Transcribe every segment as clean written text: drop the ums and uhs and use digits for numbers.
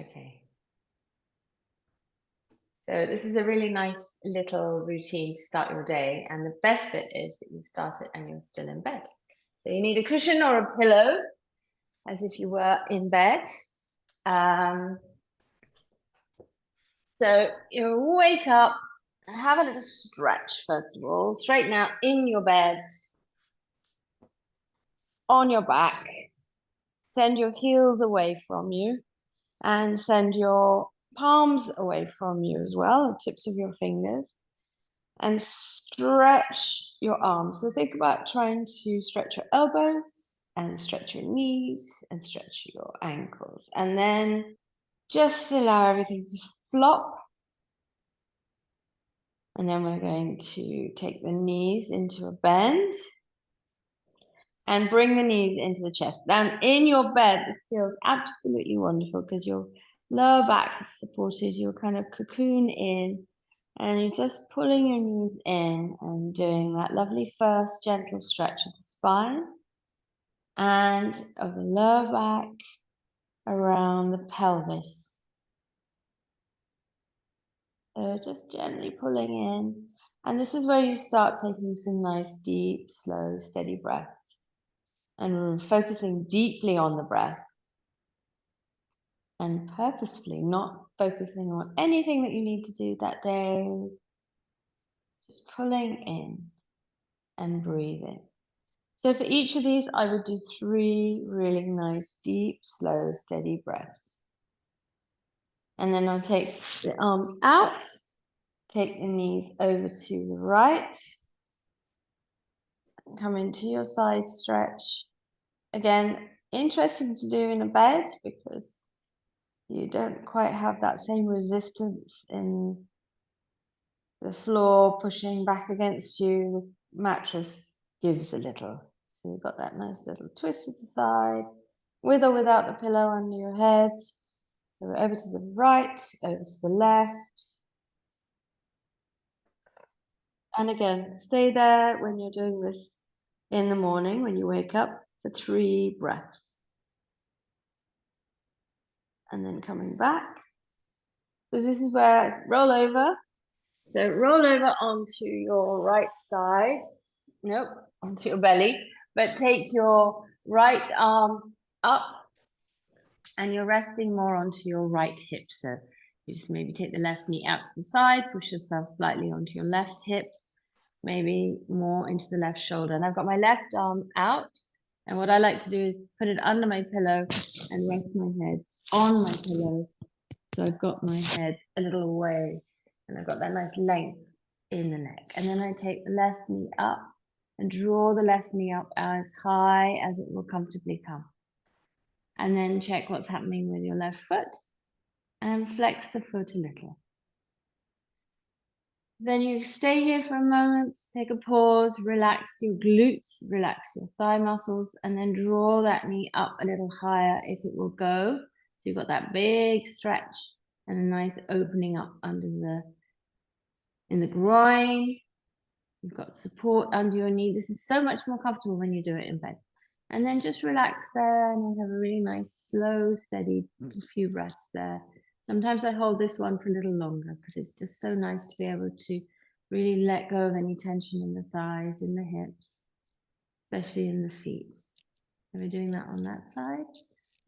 Okay. So this is a really nice little routine to start your day. And the best bit is that you start it and you're still in bed. So you need a cushion or a pillow, as if you were in bed. So you wake up, have a little stretch, first of all. Straighten out in your bed, on your back. Send your heels away from you and send your palms away from you as well, the tips of your fingers. And stretch your arms. So think about trying to stretch your elbows and stretch your knees and stretch your ankles. And then just allow everything to flop. And then we're going to take the knees into a bend and bring the knees into the chest. Then in your bed, this feels absolutely wonderful because your lower back is supported, you're kind of cocoon in, and you're just pulling your knees in and doing that lovely first gentle stretch of the spine and of the lower back around the pelvis. So just gently pulling in. And this is where you start taking some nice, deep, slow, steady breaths and focusing deeply on the breath and purposefully not focusing on anything that you need to do that day. Just pulling in and breathing. So for each of these, I would do 3 really nice, deep, slow, steady breaths. And then I'll take the arms out, take the knees over to the right, come into your side stretch. Again, interesting to do in a bed because you don't quite have that same resistance in the floor pushing back against you. The mattress gives a little. So you've got that nice little twist to the side, with or without the pillow under your head. So we're over to the right, over to the left. And again, stay there when you're doing this in the morning, when you wake up, for 3 breaths. And then coming back. So this is where I roll over. So roll over onto your right side. Nope, onto your belly. But take your right arm up and you're resting more onto your right hip. So you just maybe take the left knee out to the side, push yourself slightly onto your left hip, maybe more into the left shoulder. And I've got my left arm out. And what I like to do is put it under my pillow and rest my head on my pillow. So I've got my head a little away and I've got that nice length in the neck. And then I take the left knee up and draw the left knee up as high as it will comfortably come. And then check what's happening with your left foot and flex the foot a little. Then you stay here for a moment, take a pause, relax your glutes, relax your thigh muscles, and then draw that knee up a little higher if it will go. So you've got that big stretch and a nice opening up in the groin. You've got support under your knee. This is so much more comfortable when you do it in bed. And then just relax there and have a really nice, slow, steady few breaths there. Sometimes I hold this one for a little longer because it's just so nice to be able to really let go of any tension in the thighs, in the hips, especially in the feet. So we're doing that on that side.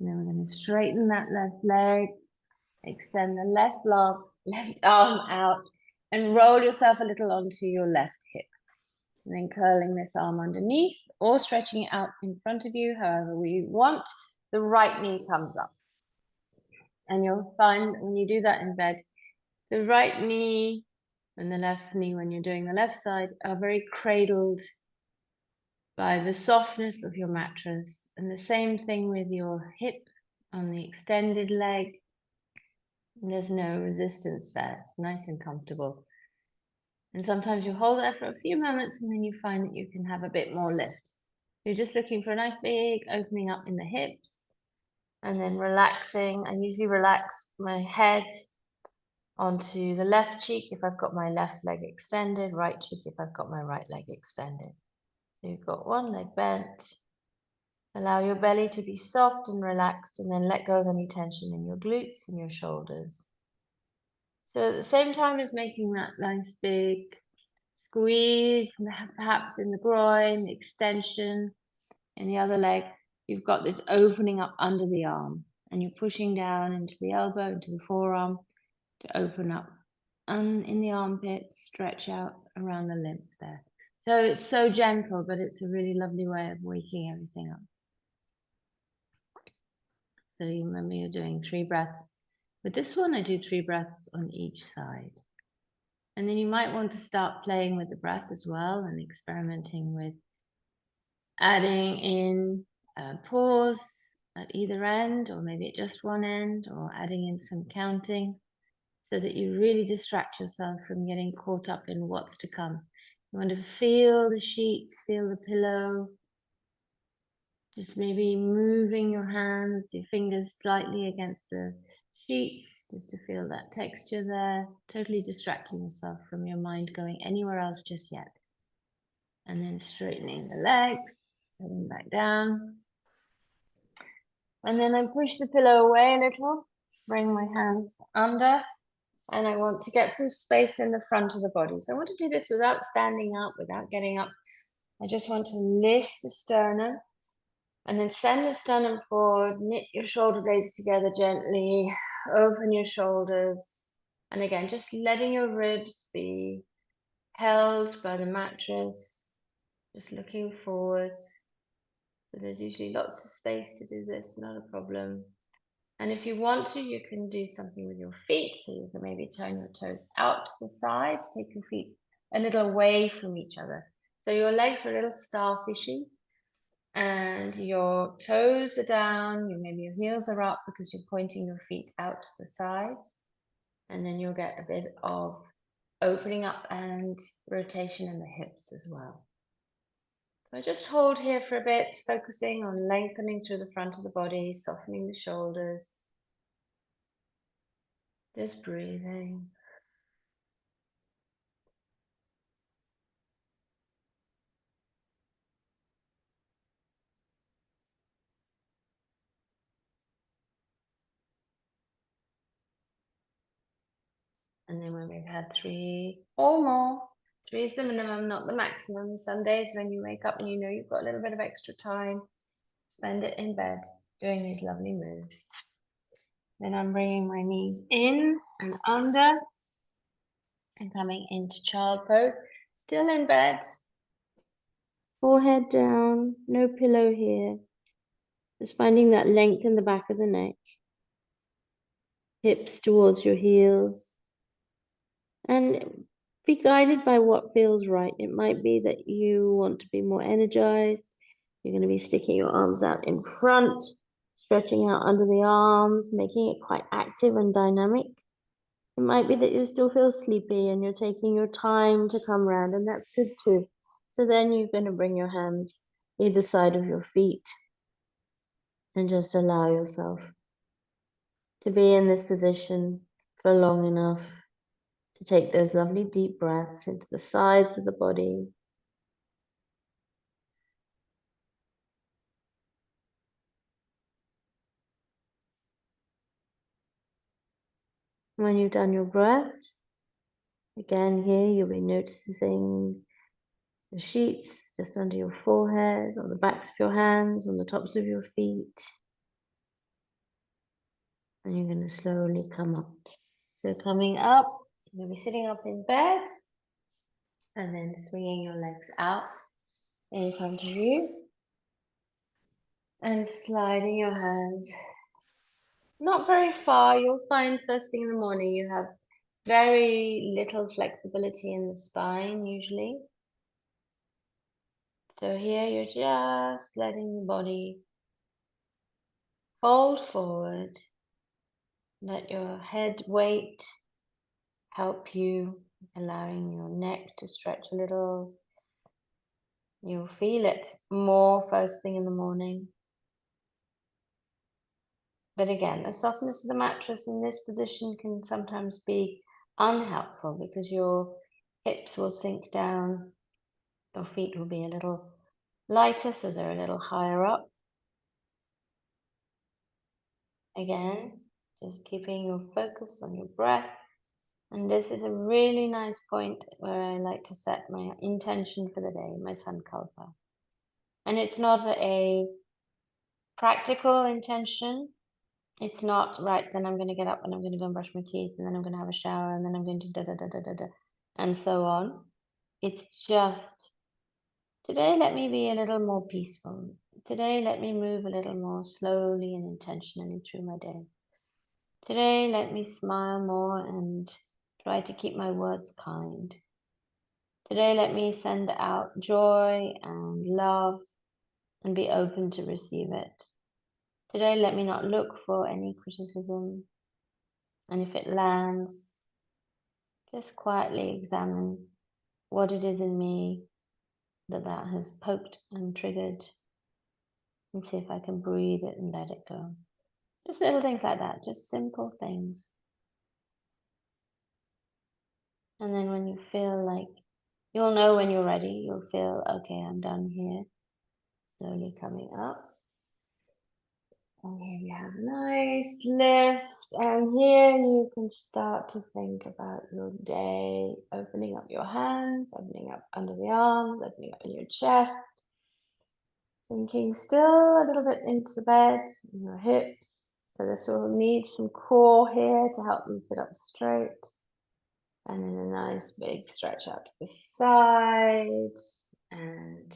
And then we're going to straighten that left leg, extend the left arm out, and roll yourself a little onto your left hip. And then curling this arm underneath or stretching it out in front of you, however you want. The right knee comes up. And you'll find when you do that in bed, the right knee and the left knee, when you're doing the left side, are very cradled by the softness of your mattress. And the same thing with your hip on the extended leg. There's no resistance there. It's nice and comfortable. And sometimes you hold that for a few moments and then you find that you can have a bit more lift. You're just looking for a nice big opening up in the hips and then relaxing. I usually relax my head onto the left cheek if I've got my left leg extended, right cheek if I've got my right leg extended. So you've got one leg bent Allow your belly to be soft and relaxed, and then let go of any tension in your glutes and your shoulders. So at the same time as making that nice big squeeze, perhaps in the groin, extension in the other leg, you've got this opening up under the arm, and you're pushing down into the elbow, into the forearm to open up. And in the armpit, stretch out around the lymph there. So it's so gentle, but it's a really lovely way of waking everything up. So you remember you're doing 3 breaths. With this one, I do 3 breaths on each side. And then you might want to start playing with the breath as well and experimenting with adding in a pause at either end, or maybe at just one end, or adding in some counting so that you really distract yourself from getting caught up in what's to come. You want to feel the sheets, feel the pillow, just maybe moving your hands, your fingers slightly against the sheets, just to feel that texture there, totally distracting yourself from your mind going anywhere else just yet. And then straightening the legs, coming back down. And then I push the pillow away a little, bring my hands under, and I want to get some space in the front of the body. So I want to do this without standing up, without getting up. I just want to lift the sternum and then send the sternum forward, knit your shoulder blades together gently, open your shoulders. And again, just letting your ribs be held by the mattress, just looking forwards. So there's usually lots of space to do this, not a problem. And if you want to, you can do something with your feet. So you can maybe turn your toes out to the sides, take your feet a little away from each other. So your legs are a little starfishy and your toes are down, maybe your heels are up because you're pointing your feet out to the sides. And then you'll get a bit of opening up and rotation in the hips as well. So just hold here for a bit, focusing on lengthening through the front of the body, softening the shoulders. Just breathing. And then when we've had 3 or more, 3 is the minimum, not the maximum. Some days when you wake up and you know you've got a little bit of extra time, spend it in bed doing these lovely moves. Then I'm bringing my knees in and under and coming into child pose, still in bed. Forehead down, no pillow here. Just finding that length in the back of the neck. Hips towards your heels. And be guided by what feels right. It might be that you want to be more energized. You're going to be sticking your arms out in front, stretching out under the arms, making it quite active and dynamic. It might be that you still feel sleepy and you're taking your time to come round, and that's good too. So then you're going to bring your hands either side of your feet and just allow yourself to be in this position for long enough to take those lovely deep breaths into the sides of the body. When you've done your breaths, again here you'll be noticing the sheets just under your forehead, on the backs of your hands, on the tops of your feet. And you're going to slowly come up. So coming up, you'll be sitting up in bed and then swinging your legs out in front of you and sliding your hands not very far. You'll find first thing in the morning you have very little flexibility in the spine usually. So here you're just letting the body fold forward. Let your head weight help you, allowing your neck to stretch a little. You'll feel it more first thing in the morning. But again, the softness of the mattress in this position can sometimes be unhelpful because your hips will sink down, your feet will be a little lighter, so they're a little higher up. Again, just keeping your focus on your breath. And this is a really nice point where I like to set my intention for the day, my Sankalpa. And it's not a practical intention. It's not, right, then I'm going to get up and I'm going to go and brush my teeth and then I'm going to have a shower and then I'm going to da-da-da-da-da-da and so on. It's just, today let me be a little more peaceful. Today let me move a little more slowly and intentionally through my day. Today let me smile more and try to keep my words kind. Today let me send out joy and love and be open to receive it. Today let me not look for any criticism. And if it lands, just quietly examine what it is in me that has poked and triggered, and see if I can breathe it and let it go. Just little things like that, just simple things. And then when you feel like, you'll know when you're ready, you'll feel, okay, I'm done here. Slowly coming up. And here you have a nice lift, and here you can start to think about your day, opening up your hands, opening up under the arms, opening up in your chest, sinking still a little bit into the bed, in your hips. So this will need some core here to help you sit up straight. And then a nice big stretch out to the side, and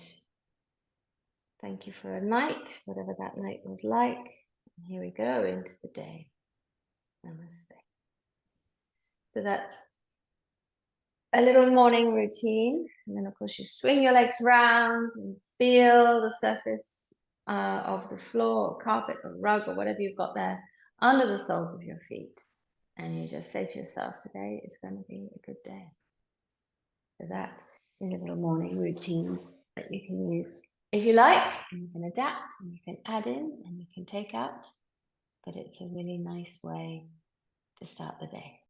thank you for a night, whatever that night was like. And here we go into the day. Namaste. So that's a little morning routine. And then of course you swing your legs round and feel the surface of the floor or carpet or rug or whatever you've got there under the soles of your feet. And you just say to yourself, today is going to be a good day. So that is a little morning routine that you can use if you like, and you can adapt and you can add in and you can take out, but it's a really nice way to start the day.